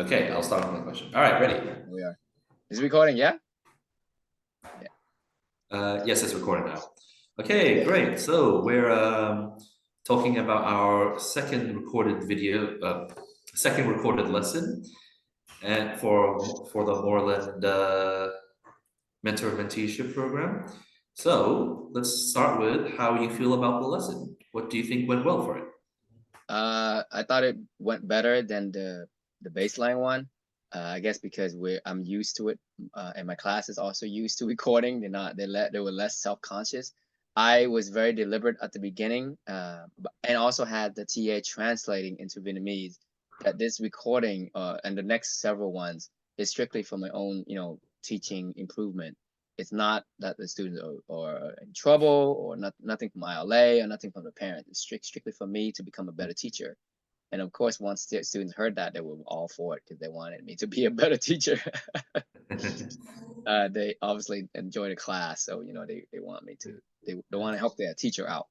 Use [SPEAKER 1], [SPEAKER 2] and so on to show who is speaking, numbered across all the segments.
[SPEAKER 1] Okay, I'll start with my question. All right, ready?
[SPEAKER 2] We are. Is it recording? Yeah.
[SPEAKER 1] Yes, it's recording now. Okay, great. So we're talking about our second recorded video, second recorded lesson, and for the Moreland mentor menteeship program. So let's start with how you feel about the lesson. What do you think went well for it?
[SPEAKER 2] I thought it went better than the baseline one. I guess because I'm used to it, and my class is also used to recording. They were less self-conscious. I was very deliberate at the beginning, and also had the TA translating into Vietnamese. That this recording and the next several ones is strictly for my own, teaching improvement. It's not that the students are in trouble or nothing from ILA or nothing from the parents. It's strictly for me to become a better teacher. And of course, once the students heard that, they were all for it because they wanted me to be a better teacher. They obviously enjoy the class, so they want me to. They want to help their teacher out.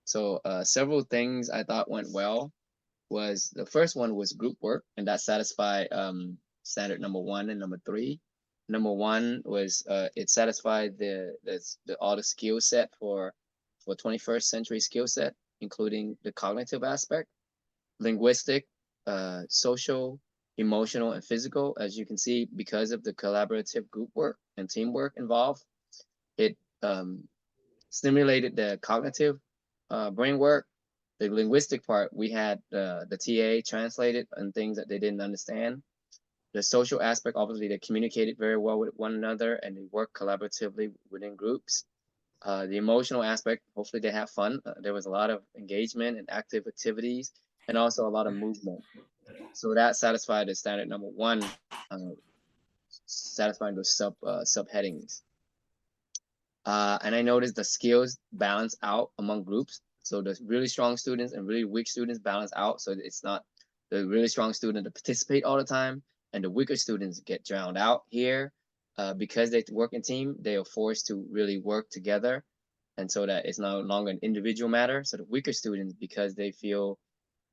[SPEAKER 2] So several things I thought went well. Was the first one was group work, and that satisfied standard number 1 and number 3. Number 1 was it satisfied the all the skill set for 21st century skill set, including the cognitive aspect, linguistic, social, emotional, and physical. As you can see, because of the collaborative group work and teamwork involved, it stimulated the cognitive brain work. The linguistic part, we had the TA translated and things that they didn't understand. The social aspect, obviously, they communicated very well with one another and they worked collaboratively within groups. The emotional aspect, hopefully they have fun. There was a lot of engagement and active activities and also a lot of movement. So that satisfied the standard number 1, satisfying those subheadings. And I noticed the skills balance out among groups. So the really strong students and really weak students balance out. So it's not the really strong student to participate all the time and the weaker students get drowned out here. Because they work in team, they are forced to really work together. And so that it's no longer an individual matter. So the weaker students, because they feel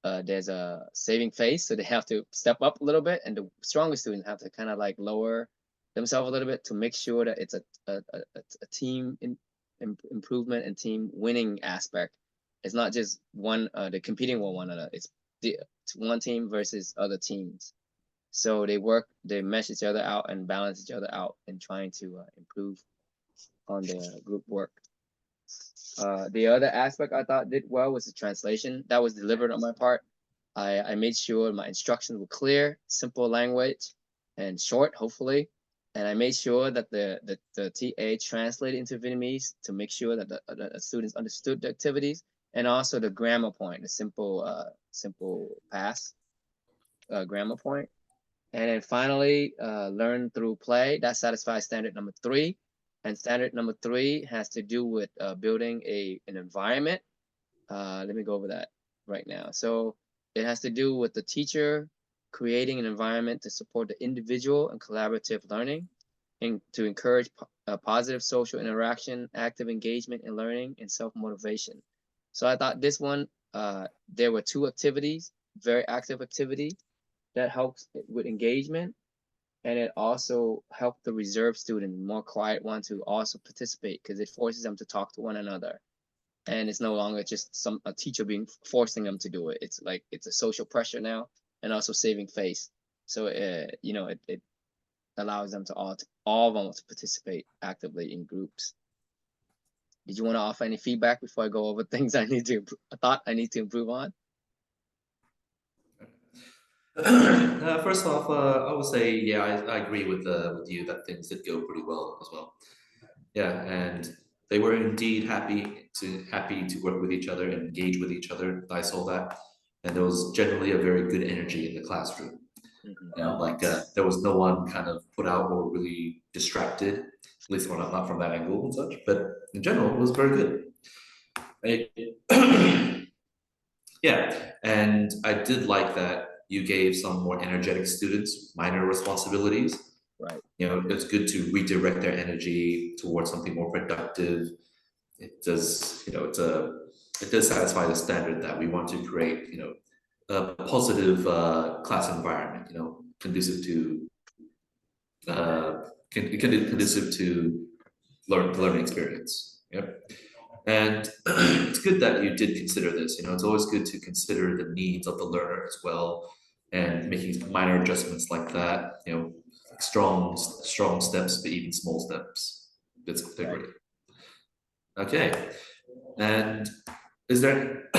[SPEAKER 2] there's a saving face, so they have to step up a little bit. And the stronger students have to kind of like lower themselves a little bit to make sure that it's a team improvement and team winning aspect. It's not just one they're competing with one another. It's one team versus other teams. So they mesh each other out and balance each other out in trying to improve on their group work. The other aspect I thought did well was the translation. That was delivered on my part. I made sure my instructions were clear, simple language, and short, hopefully. And I made sure that the TA translated into Vietnamese to make sure that the students understood the activities, and also the grammar point, the simple past grammar point. And then finally, learn through play. That satisfies standard number 3. And standard number 3 has to do with building an environment. Let me go over that right now. So it has to do with the teacher creating an environment to support the individual and collaborative learning, and to encourage positive social interaction, active engagement in learning, and self-motivation. So I thought this one, there were 2 activities, very active activity that helps with engagement, and it also helped the reserve student, more quiet one, to also participate because it forces them to talk to one another. And it's no longer just a teacher forcing them to do it. It's like it's a social pressure now, and also saving face. So it allows them to all of them to participate actively in groups. Did you want to offer any feedback before I go over things I thought I need to improve on?
[SPEAKER 1] First off, I would say, yeah, I agree with you that things did go pretty well as well. Yeah, and they were indeed happy to work with each other and engage with each other. I saw that, and there was generally a very good energy in the classroom. Like there was no one kind of put out or really distracted, at least not from that angle and such. But in general, it was very good. Yeah, and I did like that you gave some more energetic students minor responsibilities.
[SPEAKER 2] Right.
[SPEAKER 1] It's good to redirect their energy towards something more productive. It does, it does satisfy the standard that we want to create, a positive class environment, conducive to uh, conducive to learning experience. Yep. And it's good that you did consider this. It's always good to consider the needs of the learner as well, and making minor adjustments like that. Like strong steps, but even small steps. They're
[SPEAKER 2] Right.
[SPEAKER 1] great. Okay. And is there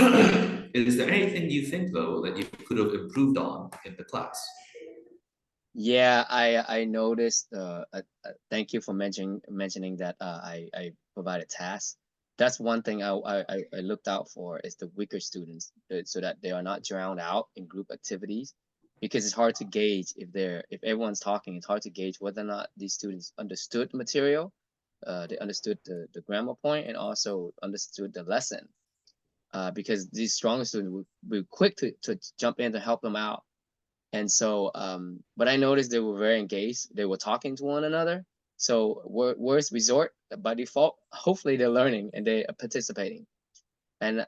[SPEAKER 1] is there anything you think though that you could have improved on in the class?
[SPEAKER 2] Yeah, I noticed. Thank you for mentioning that. I provided tasks. That's one thing I looked out for is the weaker students, so that they are not drowned out in group activities, because it's hard to gauge if everyone's talking. It's hard to gauge whether or not these students understood the material, they understood the grammar point, and also understood the lesson. Because these stronger students will be quick to jump in to help them out. And so, but I noticed they were very engaged. They were talking to one another. So worst resort by default, hopefully they're learning and they are participating. And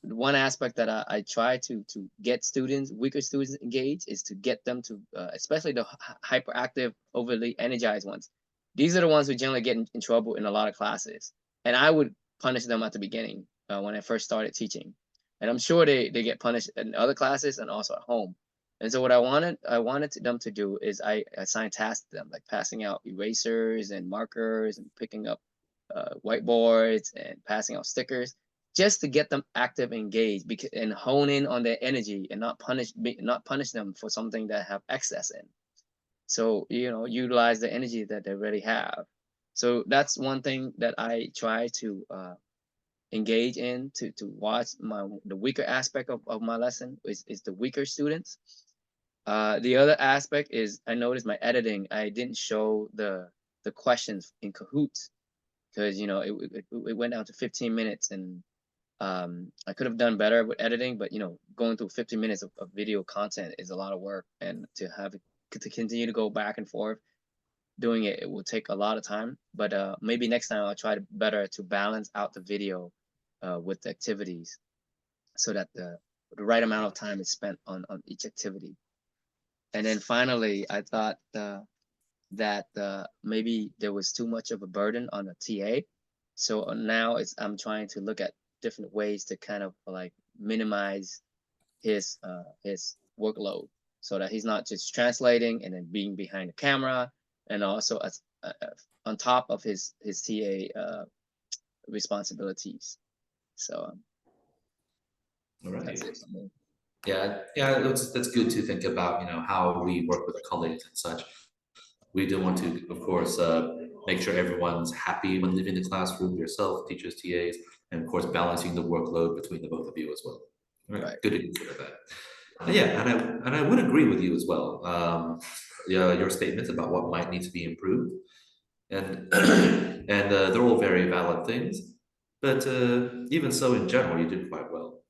[SPEAKER 2] one aspect that I try to get students, weaker students engaged, is to get them to, especially the hyperactive, overly energized ones. These are the ones who generally get in trouble in a lot of classes. And I would punish them at the beginning when I first started teaching. And I'm sure they get punished in other classes and also at home. And so what I wanted them to do is I assigned tasks to them, like passing out erasers and markers and picking up whiteboards and passing out stickers, just to get them active, engaged, because and hone in on their energy and not punish them for something that have excess in. So utilize the energy that they already have. So that's one thing that I try to engage in, to watch the weaker aspect of my lesson is the weaker students. The other aspect is I noticed my editing. I didn't show the questions in Kahoots because it went down to 15 minutes, and I could have done better with editing, but going through 50 minutes of video content is a lot of work, and to continue to go back and forth doing it will take a lot of time. But maybe next time I'll try to better to balance out the video with the activities, so that the right amount of time is spent on each activity. And then finally, I thought that maybe there was too much of a burden on the TA. So now I'm trying to look at different ways to kind of like minimize his workload, so that he's not just translating and then being behind the camera, and also on top of his TA responsibilities. So
[SPEAKER 1] All
[SPEAKER 2] that's
[SPEAKER 1] right.
[SPEAKER 2] it for me.
[SPEAKER 1] Yeah. That's good to think about. How we work with colleagues and such. We do want to, of course, make sure everyone's happy when leaving the classroom. Yourself, teachers, TAs, and of course, balancing the workload between the both of you as well. All right.
[SPEAKER 2] Right.
[SPEAKER 1] Good to consider that. Yeah, and I would agree with you as well. Yeah, your statements about what might need to be improved, and and they're all very valid things. But even so, in general, you did quite well.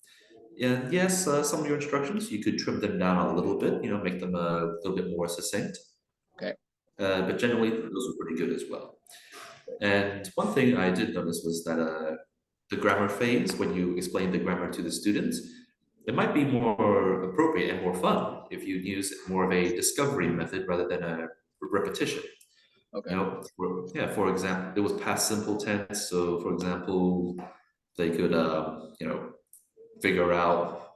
[SPEAKER 1] And yes, some of your instructions you could trim them down a little bit. Make them a little bit more succinct.
[SPEAKER 2] Okay.
[SPEAKER 1] But generally, those were pretty good as well. And one thing I did notice was that the grammar phase, when you explain the grammar to the students, it might be more appropriate and more fun if you use more of a discovery method rather than a repetition.
[SPEAKER 2] Okay.
[SPEAKER 1] Yeah, for example, it was past simple tense. So, for example, they could, figure out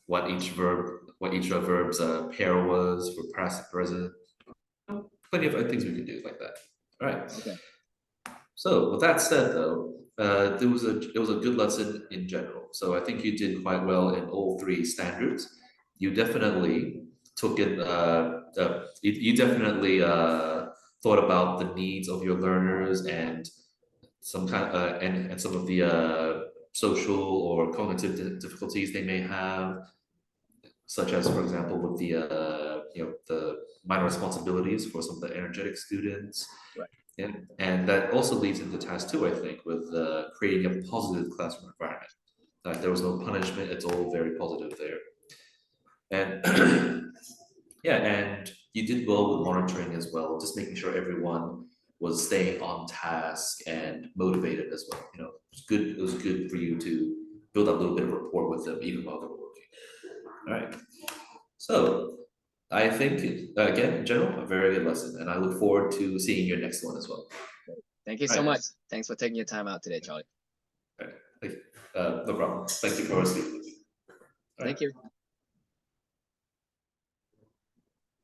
[SPEAKER 1] what each of verbs pair was for past present. Plenty of things we can do like that. All right.
[SPEAKER 2] Okay.
[SPEAKER 1] So with that said, though, it was a good lesson in general. So I think you did quite well in all three standards. You definitely took it. You definitely thought about the needs of your learners and and some of the social or cognitive difficulties they may have, such as, for example, with the minor responsibilities for some of the energetic students.
[SPEAKER 2] Right.
[SPEAKER 1] Yeah. And that also leads into task two, I think, with creating a positive classroom environment. Like there was no punishment; it's all very positive there. And yeah, and you did well with monitoring as well, just making sure everyone was staying on task and motivated as well. It was good. It was good for you to build up a little bit of rapport with them, even while they were working. All right. So I think again, in general, a very good lesson, and I look forward to seeing your next one as well.
[SPEAKER 2] Thank you
[SPEAKER 1] All
[SPEAKER 2] so
[SPEAKER 1] right.
[SPEAKER 2] much. Thanks for taking your time out today, Charlie.
[SPEAKER 1] All right. No problem. Thank you for speaking with me. All
[SPEAKER 2] Thank
[SPEAKER 1] right.
[SPEAKER 2] you.